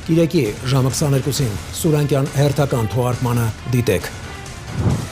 Կիրակի ժամը 22-ին Սուրանկյան հերթական թողարկմանը դիտեք։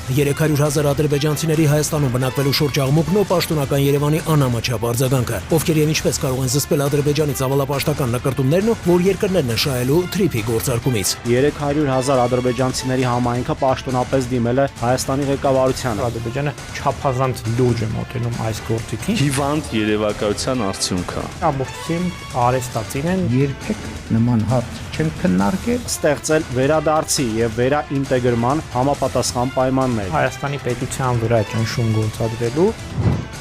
300,000 ադրբեջանցիների Հայաստանում բնակվելու շրջաղմուկն ու պաշտոնական Երևանի անհամաչափ արձագանքը, ովքեր եւ ինչպես կարող են զսպել Ադրբեջանի ցավալապաշտական նկրտումներն ու որ երկրներն են շահելու թրիփի գործարկումից։ 300,000 ադրբեջանցիների համայնքը պաշտոնապես դիմել է Հայաստանի ղեկավարությանը։ Ադրբեջանը չափազանց լուրջ է մոտենում այս գործիքին։ Հիվանդ երևակայության արդյունք է։ Ամբողջությամբ արեստացին են երբեք նման հարց չեն քննարկել, ստեղծել վերադարձի եւ վերաինտեգրման համապատասխան պայմաններ։ Հայաստանի պետության վրա ճնշում գործադրելու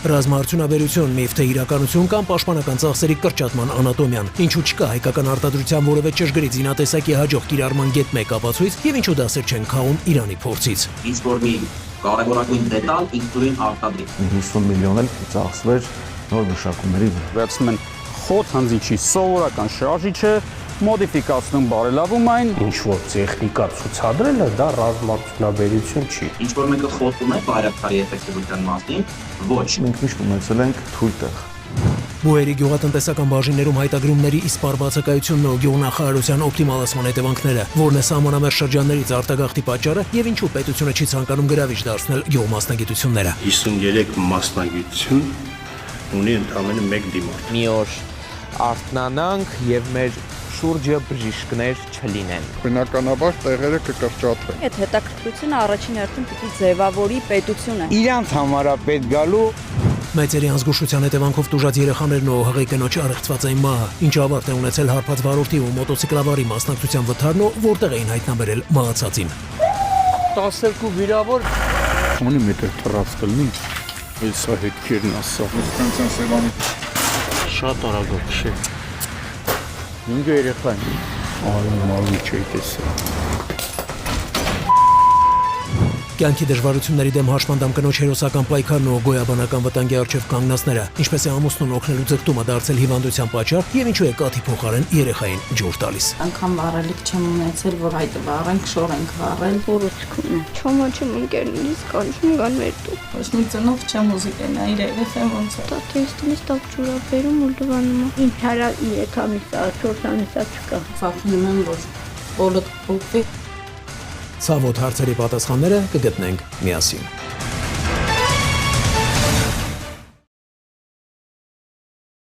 Ռազմաարդյունաբերություն, միֆ թե իրականություն կամ պաշտպանական ծախսերի կրճատման անատոմիան, ինչու չկա հայկական արտադրության որևէ ճշգրիտ զինատեսակի հաջող կիրառման գետ մեկ ապացույց եւ ինչու դասեր չեն քաղում Իրանի փորձից։ Ինչ որ մի կարևորագույն դետալ ինքնուրույն արտադրի։ 50 միլիոն էլ ծախսվեր նոր մշակումների վրա։ Վերցնում են խոտ հնձիչի սովորական շարժիչը, մոդիֆիկացնում բարելավում այն, ինչ որ տեխնիկա ցուցադրելը դա ռազմաարդյունաբերություն չի։ Ինչ որ մեկը խոտում է բայրակտարի էֆեկտիվության մասին, ոչ։ Մենք միշտ ունեցել ենք թույլ տեղ։ Բուհերի գյուղատնտեսական բաժիններում հայտագրումների իսպառ բացակայությունն ու գյուղնախարարության օպտիմալացման հետևանքները, որն է սահմանամերձ շրջաններից արտագաղթի պատճառը եւ ինչու պետությունը չի ցանկանում գրավիչ դարձնել գյուղմասնագիտությունները։ 53 մասնագիտություն ունի ընդամենը 1 դիմորդ։ Մի օր արթնանանք եւ մեր շուրջը բժիշկներ չլինեն։ Բնականաբար տեղերը կկրճատվեն։ Այդ հետաքրքրությունը առաջին հերթին պիտի ձևավորի պետությունը։ Իրանց համար է պետք գալու Մեծերի անզգուշության հետևանքով տուժած երեխաներն ու հղի կնոջը առեղծված էին մահը, ինչը ավարտ է ունեցել հարբած վարորդի ու մոտոցիկլավարի մասնակցության վթարն ու որտեղ էին հայտնաբերել մահացածին։ 12 վիրավոր Ունի մետր թռած կլինի։ Սա հետքերն ասա։ կանցան սևանի Շատ արագ է։ 5 երեխա են։ Արմալի չի տեսել։ Կյանքի դժվարությունների դեմ հաշմանդամ կնոջ հերոսական պայքարն ու գոյաբանական վտանգի առջև կանգնածները, ինչպես է ամուսնուն օգնելու ձգտումը դարձել հիվանդության պատճառ եւ ինչու է կաթի փոխարեն երեխային ջուր տալիս։ Անգամ վառելիք չեմ ունեցել, որ այդ վառենք, շոր ենք վառել։ Որոցքն է։ Չոմաչում ընկերներից կանչում կան մեր տուն։ Ոչ մի ծնող չեմ ուզիկենա իր երեխան ոնց է։ Տատեստից տակ ջուրա բերում ու լվանում։ Ինչ հարա 3 ամիսա, 4 ամիսա չկա։ Վախենում եմ, որ բոլոտ փոխվի։ Ցավոտ հարցերի պատասխանները կգտնենք միասին։